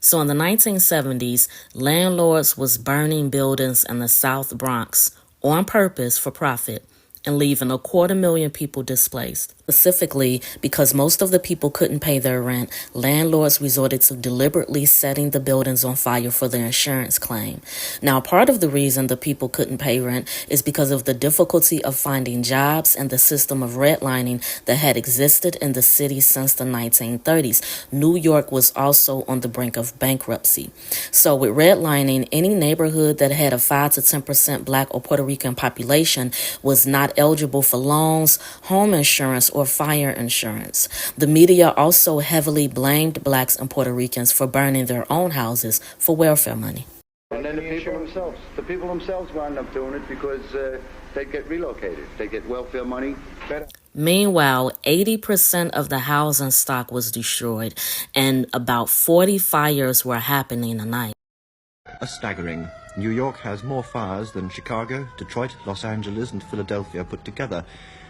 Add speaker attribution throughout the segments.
Speaker 1: So in the 1970s, landlords was burning buildings in the South Bronx on purpose for profit and leaving 250,000 people displaced. Specifically, because most of the people couldn't pay their rent, landlords resorted to deliberately setting the buildings on fire for their insurance claim. Now, part of the reason the people couldn't pay rent is because of the difficulty of finding jobs and the system of redlining that had existed in the city since the 1930s. New York was also on the brink of bankruptcy. So with redlining, any neighborhood that had a 5 to 10% Black or Puerto Rican population was not eligible for loans, home insurance, or fire insurance. The media also heavily blamed Blacks and Puerto Ricans for burning their own houses for welfare money.
Speaker 2: And then the people themselves wound up doing it because they get relocated. They get welfare money better.
Speaker 1: Meanwhile, 80% of the housing stock was destroyed, and about 40 fires were happening a night.
Speaker 3: A staggering. New York has more fires than Chicago, Detroit, Los Angeles, and Philadelphia put together.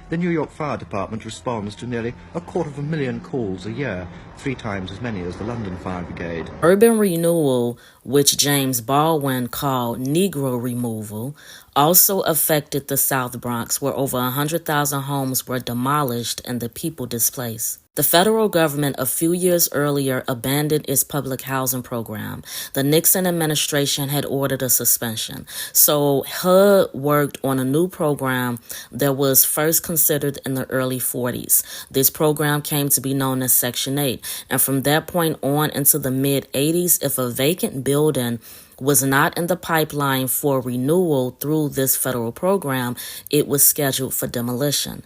Speaker 3: The New York Fire Department responds to nearly 250,000 calls a year, 3 times as many as the London Fire Brigade.
Speaker 1: Urban renewal, which James Baldwin called Negro removal, also affected the South Bronx, where over 100,000 homes were demolished and the people displaced. The federal government a few years earlier abandoned its public housing program. The Nixon administration had ordered a suspension. So HUD worked on a new program that was first considered in the early 40s. This program came to be known as Section 8. And from that point on into the mid-80s, if a vacant building was not in the pipeline for renewal through this federal program, it was scheduled for demolition.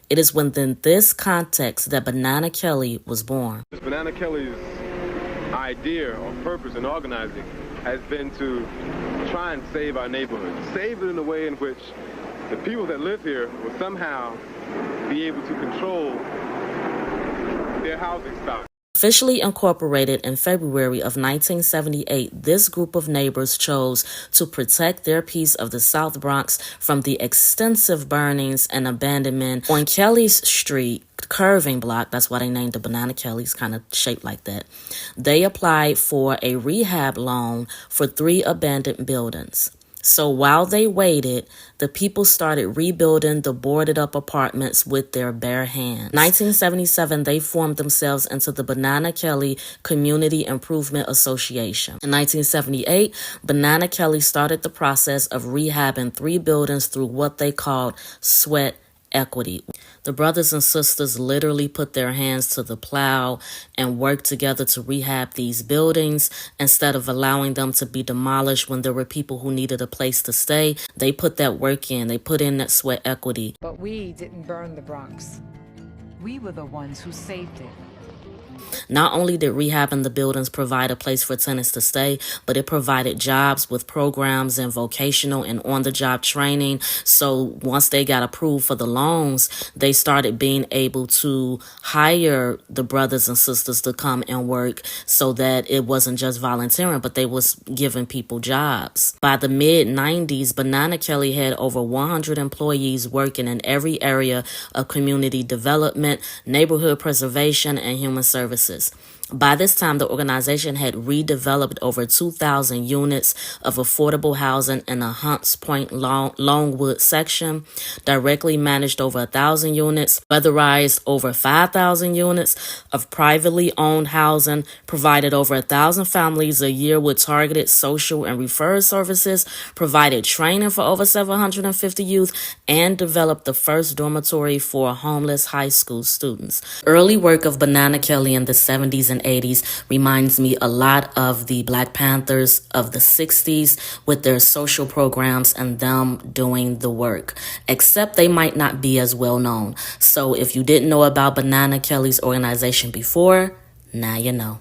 Speaker 1: It is within this context that Banana Kelly was born.
Speaker 4: Banana Kelly's idea or purpose in organizing has been to try and save our neighborhood. Save it in a way in which the people that live here will somehow be able to control their housing stock.
Speaker 1: Officially incorporated in February of 1978, this group of neighbors chose to protect their piece of the South Bronx from the extensive burnings and abandonment on Kelly's Street curving block. That's why they named the Banana Kelly's, kind of shaped like that. They applied for a rehab loan for 3 abandoned buildings. So while they waited, the people started rebuilding the boarded up apartments with their bare hands. 1977, they formed themselves into the Banana Kelly Community Improvement Association. In 1978, Banana Kelly started the process of rehabbing 3 buildings through what they called sweat equity. The brothers and sisters literally put their hands to the plow and worked together to rehab these buildings. Instead of allowing them to be demolished when there were people who needed a place to stay, they put that work in. They put in that sweat equity.
Speaker 5: But we didn't burn the Bronx.
Speaker 6: We were the ones who saved it.
Speaker 1: Not only did rehabbing the buildings provide a place for tenants to stay, but it provided jobs with programs and vocational and on-the-job training. So once they got approved for the loans, they started being able to hire the brothers and sisters to come and work so that it wasn't just volunteering, but they was giving people jobs. By the mid-90s, Banana Kelly had over 100 employees working in every area of community development, neighborhood preservation, and human services. By this time, the organization had redeveloped over 2,000 units of affordable housing in the Hunts Point Longwood section, directly managed over 1,000 units, weatherized over 5,000 units of privately owned housing, provided over 1,000 families a year with targeted social and referral services, provided training for over 750 youth, and developed the first dormitory for homeless high school students. Early work of Banana Kelly in the 70s and 80s reminds me a lot of the Black Panthers of the 60s with their social programs and them doing the work, except they might not be as well known. So if you didn't know about Banana Kelly's organization before, now you know.